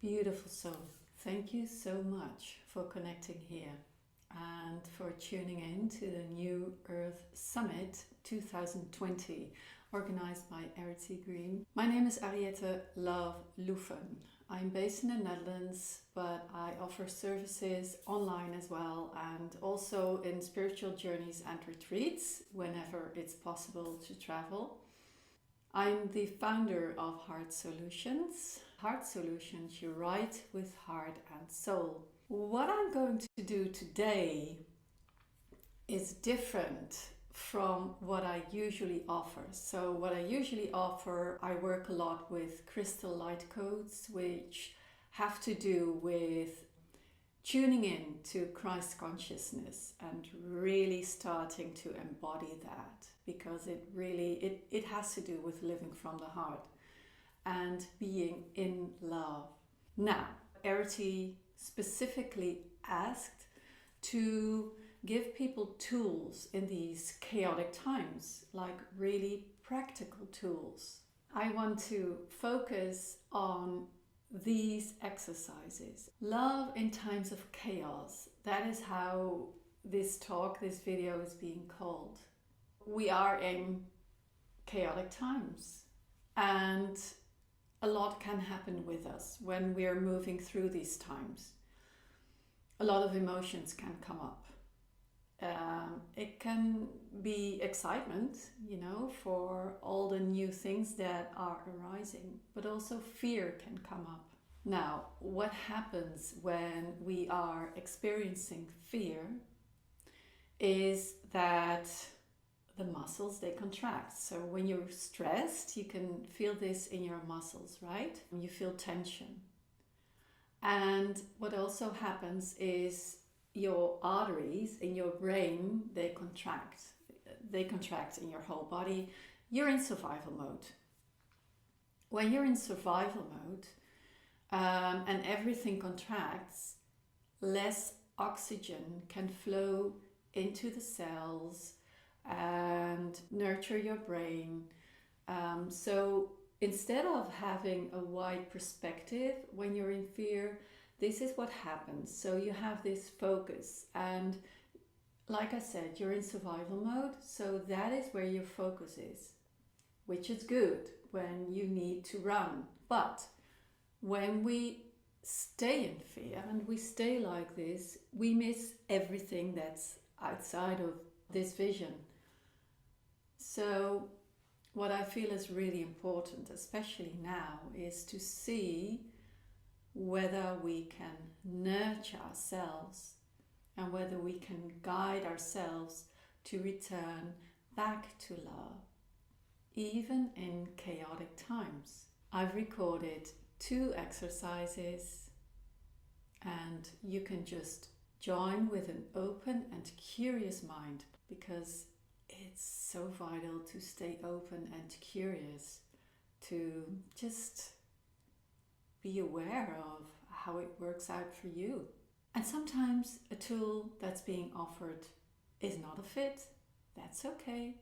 Beautiful soul, thank you so much for connecting here and for tuning in to the New Earth Summit 2020 organized by Ariette Love. My name is Ariette Love Loeffen. I'm based in the Netherlands, but I offer services online as well and also in spiritual journeys and retreats whenever it's possible to travel. I'm the founder of Heart Solutions. Heart Solutions, you write with heart and soul. What I'm going to do today is different from what I usually offer. So what I usually offer, I work a lot with crystal light codes, which have to do with tuning in to Christ consciousness and really starting to embody that, because it has to do with living from the heart and being in love. Now, Ariette specifically asked to give people tools in these chaotic times, like really practical tools. I want to focus on these exercises. Love in times of chaos. That is how this video is being called. We are in chaotic times and a lot can happen with us when we are moving through these times. A lot of emotions can come up. It can be excitement, for all the new things that are arising, but also fear can come up. Now, what happens when we are experiencing fear is that the muscles, they contract. So when you're stressed, you can feel this in your muscles, right? You feel tension. And what also happens is your arteries in your brain, they contract. They contract in your whole body. You're in survival mode. When you're in survival mode and everything contracts, less oxygen can flow into the cells and nurture your brain. So instead of having a wide perspective when you're in fear, this is what happens. So you have this focus, and like I said, you're in survival mode, so that is where your focus is, which is good when you need to run. But when we stay in fear and we stay like this, we miss everything that's outside of this vision. So what I feel is really important, especially now, is to see whether we can nurture ourselves and whether we can guide ourselves to return back to love, even in chaotic times. I've recorded 2 exercises and you can just join with an open and curious mind, because it's so vital to stay open and curious, to just be aware of how it works out for you. And sometimes a tool that's being offered is not a fit. That's okay.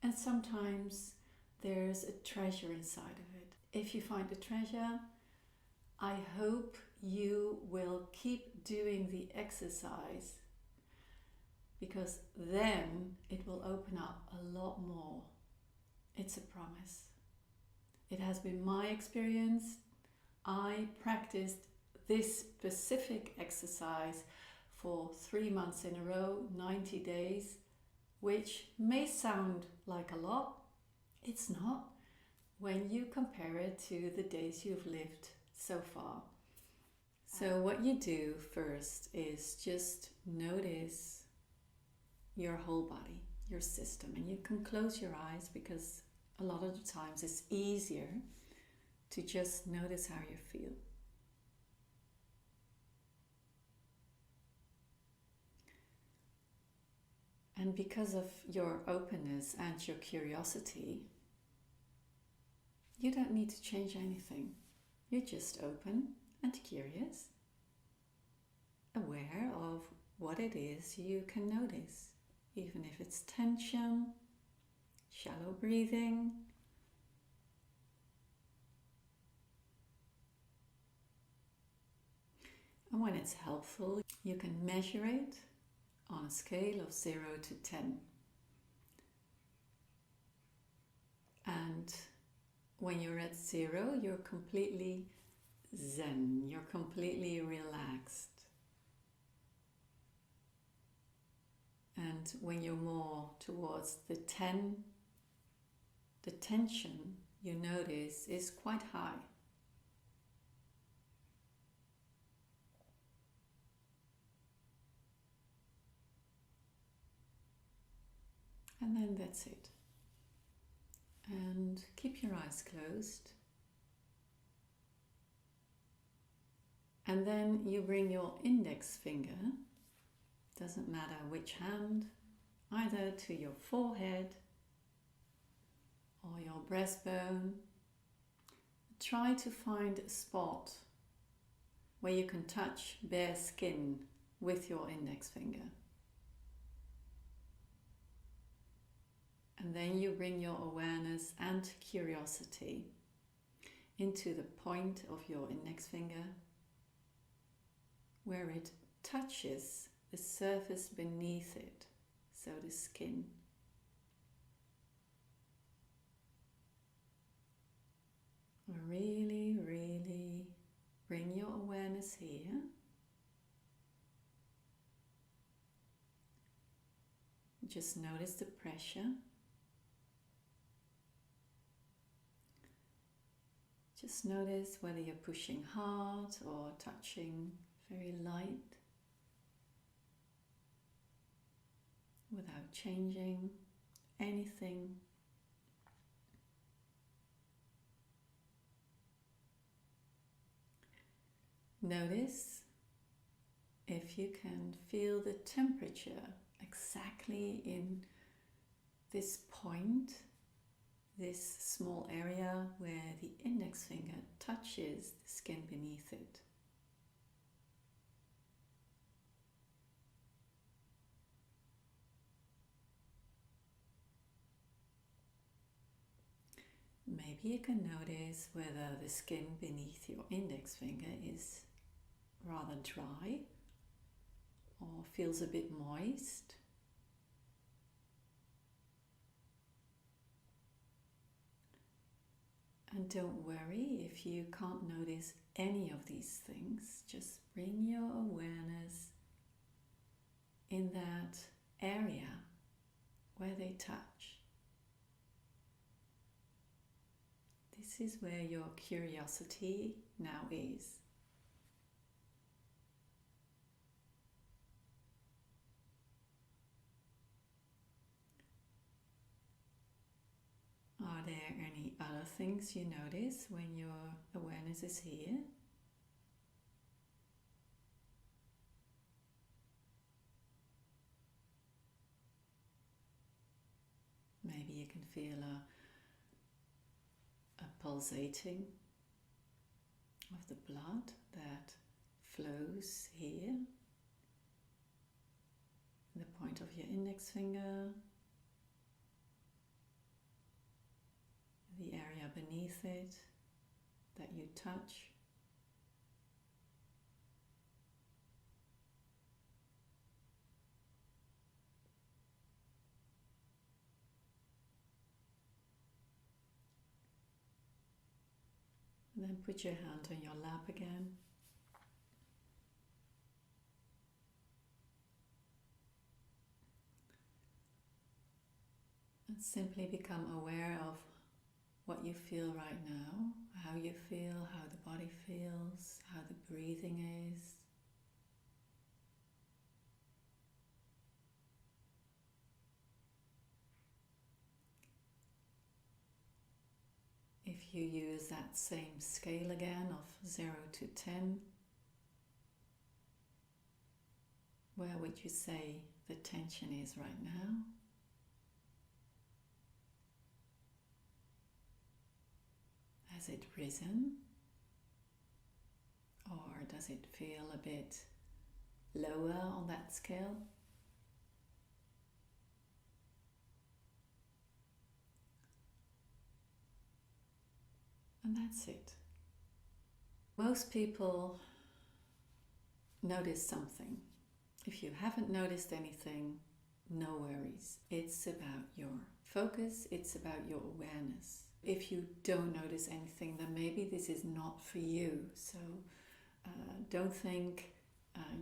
And sometimes there's a treasure inside of it. If you find a treasure, I hope you will keep doing the exercise, because then it will open up a lot more. It's a promise. It has been my experience. I practiced this specific exercise for 3 months in a row, 90 days, which may sound like a lot. It's not when you compare it to the days you've lived so far. So what you do first is just notice your whole body, your system, and you can close your eyes, because a lot of the times it's easier to just notice how you feel. And because of your openness and your curiosity, you don't need to change anything. You're just open and curious, aware of what it is you can notice, even if it's tension, shallow breathing, And when it's helpful, you can measure it on a scale of 0 to 10. And when you're at 0, you're completely zen, you're completely relaxed. And when you're more towards the 10, the tension you notice is quite high. And then that's it. And keep your eyes closed. And then you bring your index finger, doesn't matter which hand, either to your forehead or your breastbone. Try to find a spot where you can touch bare skin with your index finger. And then you bring your awareness and curiosity into the point of your index finger, where it touches the surface beneath it, so the skin. Really, really bring your awareness here. Just notice the pressure. Just notice whether you're pushing hard or touching very light without changing anything. Notice if you can feel the temperature exactly in this point, this small area where the index finger touches the skin beneath it. Maybe you can notice whether the skin beneath your index finger is rather dry or feels a bit moist. And don't worry if you can't notice any of these things. Just bring your awareness in that area where they touch. This is where your curiosity now is. Are there any other things you notice when your awareness is here? Maybe you can feel a pulsating of the blood that flows here, the point of your index finger, the area beneath it that you touch. And then put your hand on your lap again. And simply become aware of what you feel right now, how you feel, how the body feels, how the breathing is. If you use that same scale again of 0 to 10, where would you say the tension is right now? Has it risen? Or does it feel a bit lower on that scale? And that's it. Most people notice something. If you haven't noticed anything, no worries. It's about your focus, it's about your awareness. If you don't notice anything, then maybe this is not for you. So don't think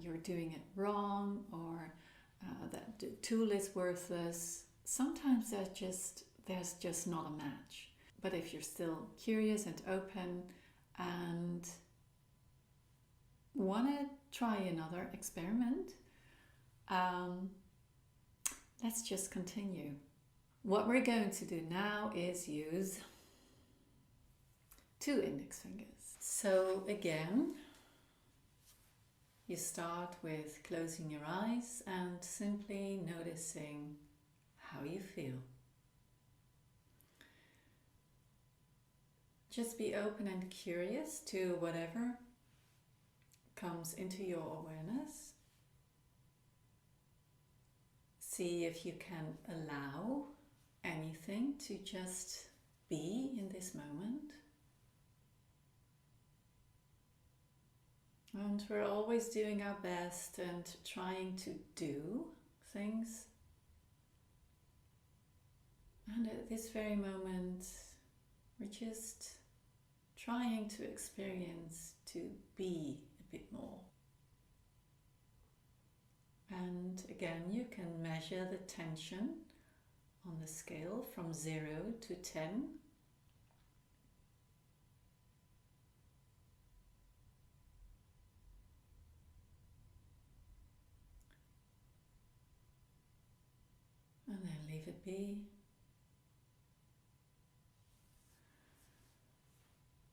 you're doing it wrong, or that the tool is worthless. Sometimes there's just not a match. But if you're still curious and open and want to try another experiment, let's just continue. What we're going to do now is use 2 index fingers. So again, you start with closing your eyes and simply noticing how you feel. Just be open and curious to whatever comes into your awareness. See if you can allow anything to just be in this moment. And we're always doing our best and trying to do things. And at this very moment, we're just trying to experience, to be a bit more. And again, you can measure the tension on the scale from 0 to 10. And then leave it be.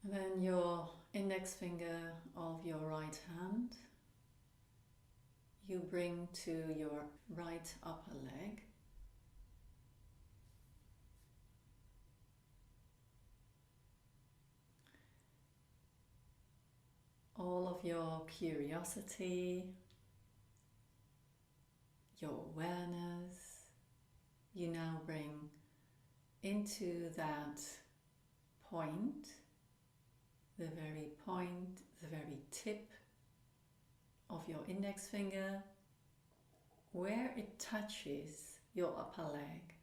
And then your index finger of your right hand, you bring to your right upper leg. All of your curiosity, your awareness, you now bring into that point, the very point, the very tip of your index finger, where it touches your upper leg.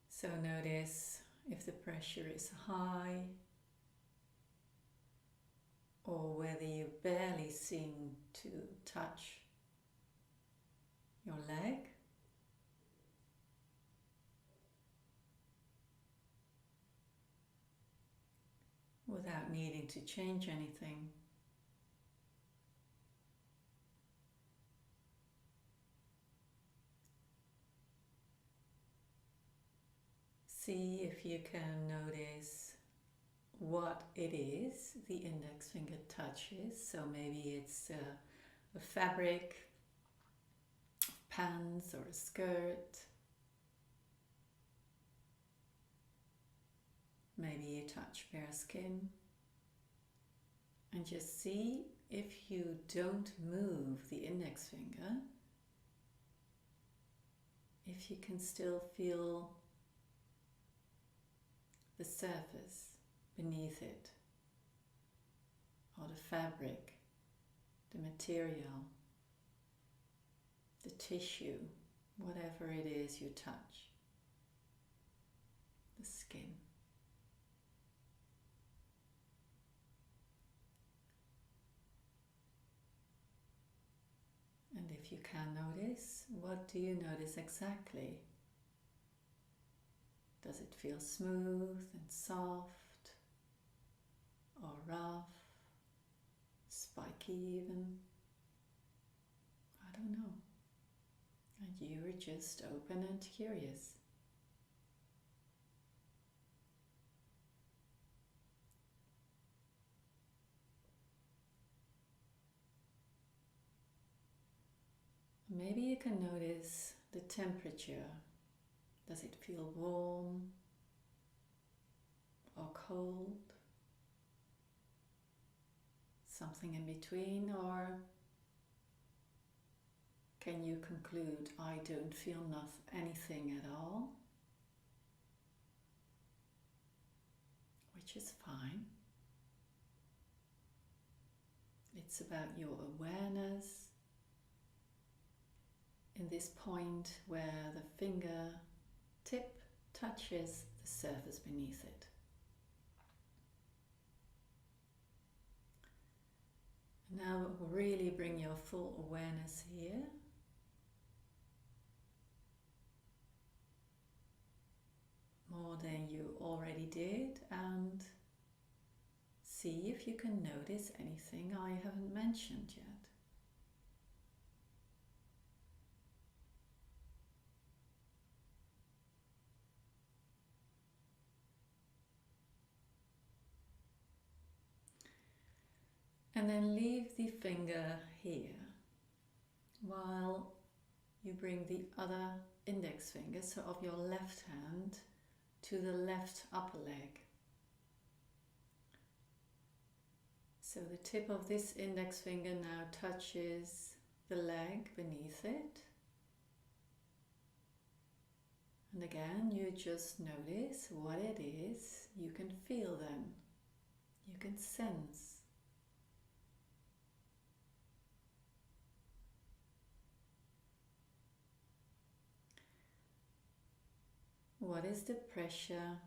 So notice if the pressure is high, or whether you barely seem to touch your leg. Without needing to change anything. See if you can notice what it is the index finger touches. So maybe it's a fabric, pants or a skirt. Maybe you touch bare skin. And just see if you don't move the index finger, if you can still feel the surface beneath it, or the fabric, the material, the tissue, whatever it is you touch, the skin. And if you can notice, what do you notice exactly? Does it feel smooth and soft, or rough, spiky even? I don't know. And you are just open and curious. Maybe you can notice the temperature. Does it feel warm or cold? Something in between, or can you conclude, I don't feel anything at all? which is fine. It's about your awareness in this point where the finger tip touches the surface beneath it. Now really bring your full awareness here. More than you already did, and see if you can notice anything I haven't mentioned yet. And then leave the finger here while you bring the other index finger, so of your left hand, to the left upper leg. So the tip of this index finger now touches the leg beneath it. And again, you just notice what it is. You can feel them. You can sense. What is the pressure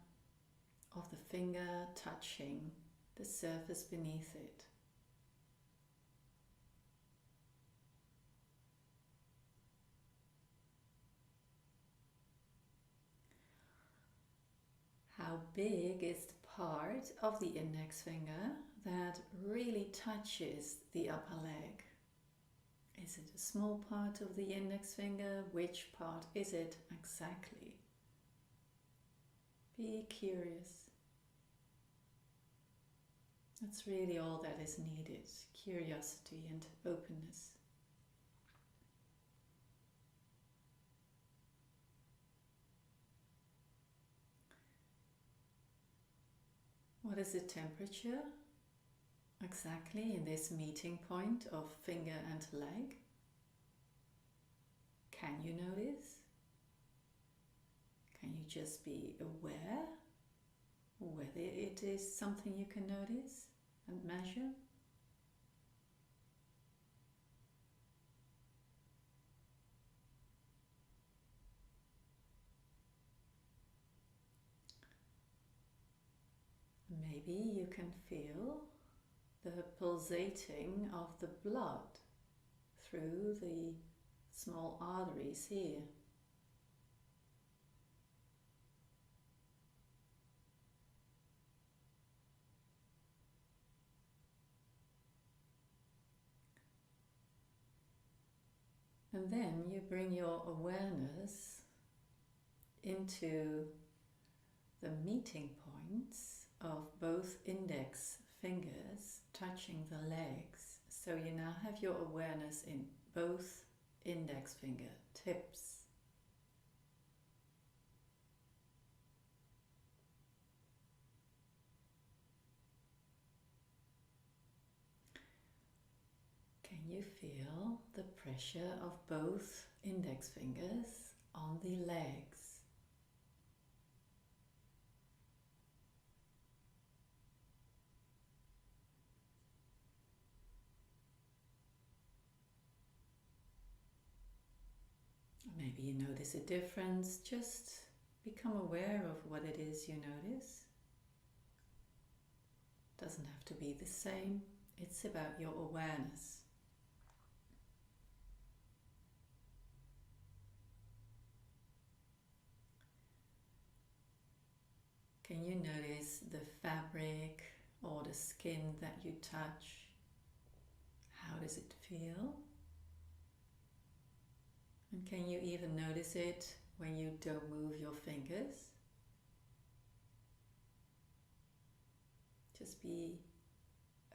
of the finger touching the surface beneath it? How big is the part of the index finger that really touches the upper leg? Is it a small part of the index finger? Which part is it exactly? Be curious. That's really all that is needed, curiosity and openness. What is the temperature exactly in this meeting point of finger and leg? Can you notice? Can you just be aware whether it is something you can notice and measure? Maybe you can feel the pulsating of the blood through the small arteries here. And then you bring your awareness into the meeting points of both index fingers touching the legs. So you now have your awareness in both index finger tips. Can you feel the pressure of both index fingers on the legs? Maybe you notice a difference. Just become aware of what it is you notice. Doesn't have to be the same. It's about your awareness. Can you notice the fabric or the skin that you touch? How does it feel? And can you even notice it when you don't move your fingers? Just be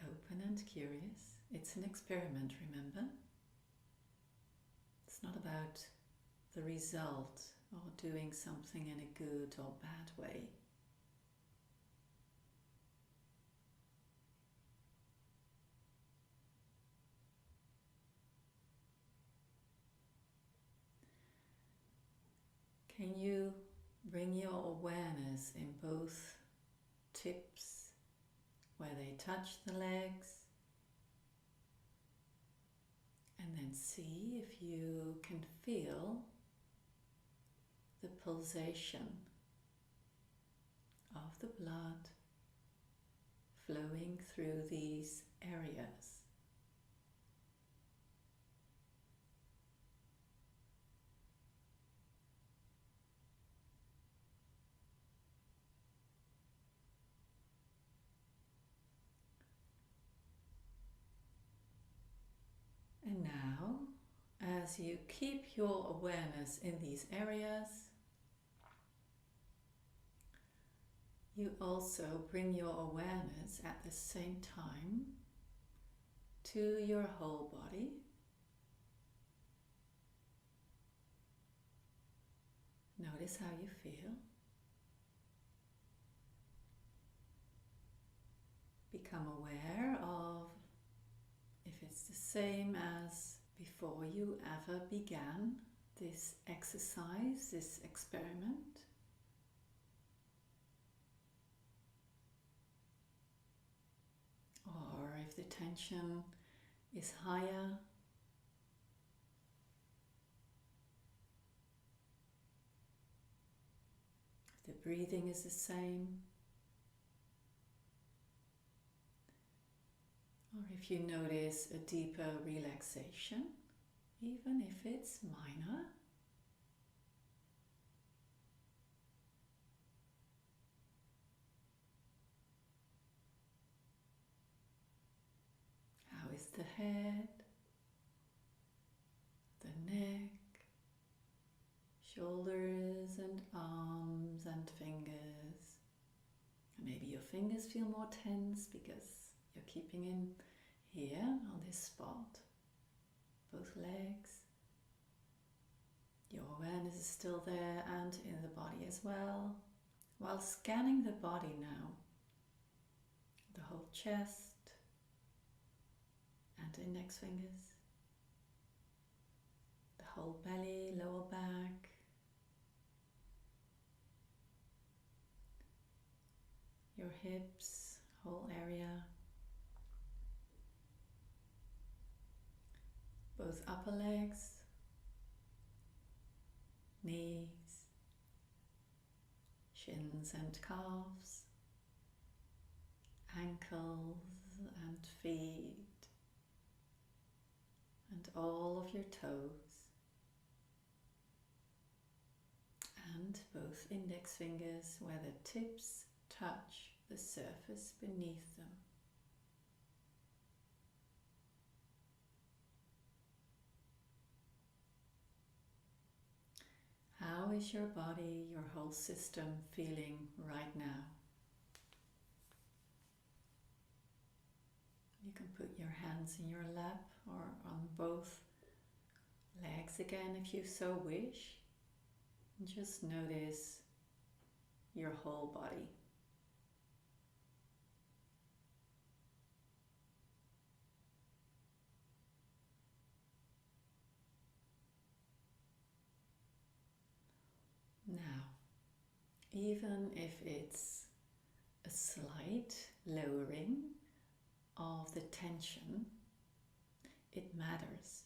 open and curious. It's an experiment, remember? It's not about the result or doing something in a good or bad way. Can you bring your awareness in both tips where they touch the legs. And then see if you can feel the pulsation of the blood flowing through these areas. And now, as you keep your awareness in these areas, you also bring your awareness at the same time to your whole body. Notice how you feel. Become aware of if it's the same as before you ever began this exercise, this experiment. Or if the tension is higher. If the breathing is the same. Or if you notice a deeper relaxation, even if it's minor. How is the head, the neck, shoulders and arms and fingers? Maybe your fingers feel more tense because you're keeping in here on this spot, both legs. Your awareness is still there and in the body as well. While scanning the body now, the whole chest and index fingers, the whole belly, lower back, your hips, whole area, both upper legs, knees, shins and calves, ankles and feet, and all of your toes, and both index fingers where the tips touch the surface beneath them. How is your body, your whole system feeling right now? You can put your hands in your lap or on both legs again if you so wish. And just notice your whole body. Now, even if it's a slight lowering of the tension, it matters.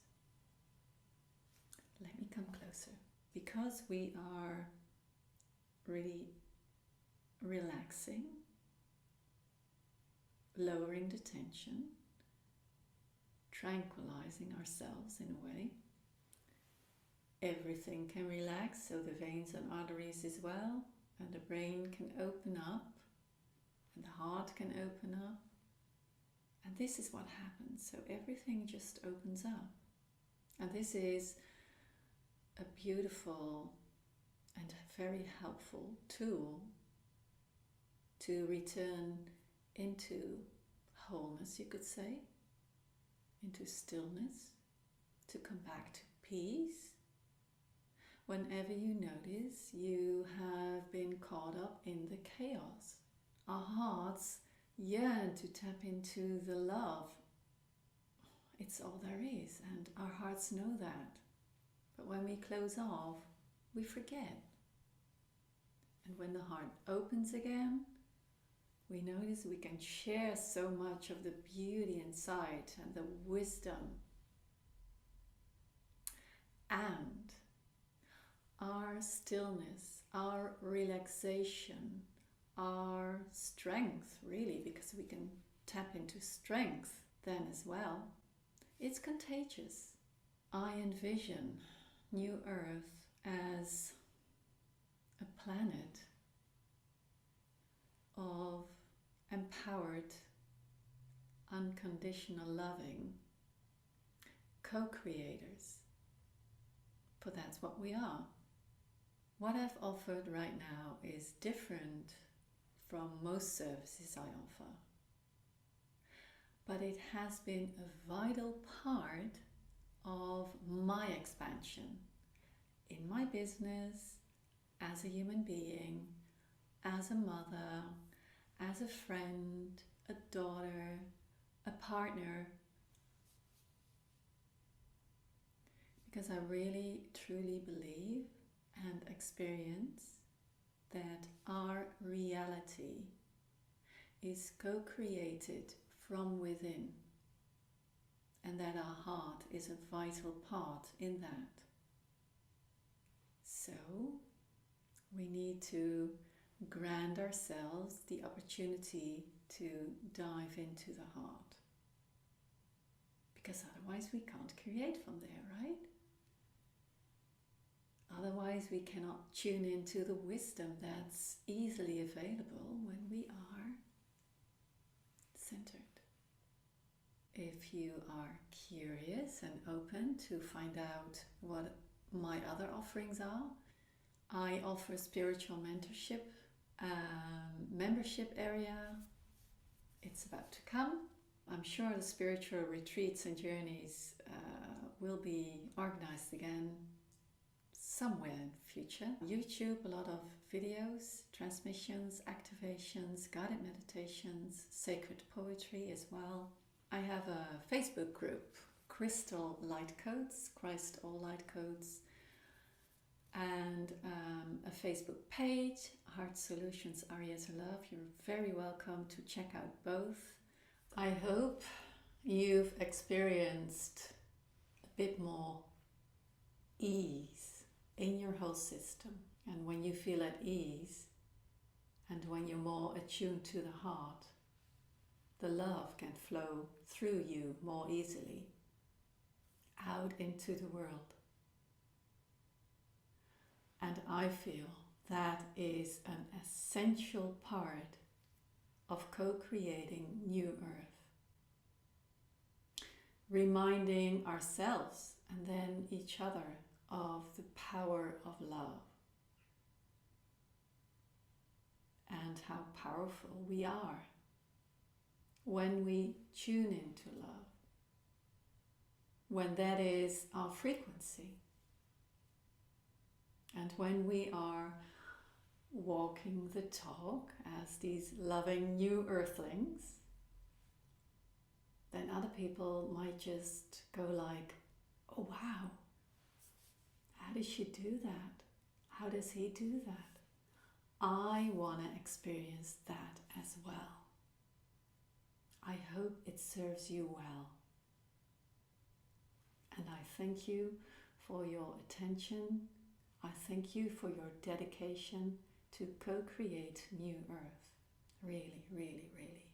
Let me come closer. Because we are really relaxing, lowering the tension, tranquilizing ourselves in a way, everything can relax, so the veins and arteries as well, and the brain can open up, and the heart can open up. And this is what happens, so everything just opens up. And this is a beautiful and very helpful tool to return into wholeness, you could say, into stillness, to come back to peace. Whenever you notice you have been caught up in the chaos, our hearts yearn to tap into the love. It's all there is, and our hearts know that. But when we close off, we forget. And when the heart opens again, we notice we can share so much of the beauty inside and the wisdom. And our stillness, our relaxation, our strength, really, because we can tap into strength then as well, it's contagious. I envision New Earth as a planet of empowered, unconditional loving co-creators. For that's what we are. What I've offered right now is different from most services I offer. But it has been a vital part of my expansion in my business, as a human being, as a mother, as a friend, a daughter, a partner. Because I really, truly believe and experience that our reality is co-created from within, and that our heart is a vital part in that. So we need to grant ourselves the opportunity to dive into the heart, because otherwise we can't create from there, right? Otherwise we cannot tune into the wisdom that's easily available when we are centered. If you are curious and open to find out what my other offerings are, I offer spiritual mentorship, membership area. It's about to come. I'm sure the spiritual retreats and journeys will be organized again somewhere in the future. YouTube, a lot of videos, transmissions, activations, guided meditations, sacred poetry as well. I have a Facebook group, Crystal Light Codes, Christ All Light Codes, and a Facebook page, Heart Solutions Ariette Love. You're very welcome to check out both. I hope you've experienced a bit more ease in your whole system. And when you feel at ease, and when you're more attuned to the heart, the love can flow through you more easily out into the world. And I feel that is an essential part of co-creating New Earth. Reminding ourselves and then each other of the power of love and how powerful we are when we tune into love, when that is our frequency, and when we are walking the talk as these loving new earthlings, then other people might just go like, oh wow, how does she do that? How does he do that? I want to experience that as well. I hope it serves you well. And I thank you for your attention. I thank you for your dedication to co-create New Earth. Really, really, really.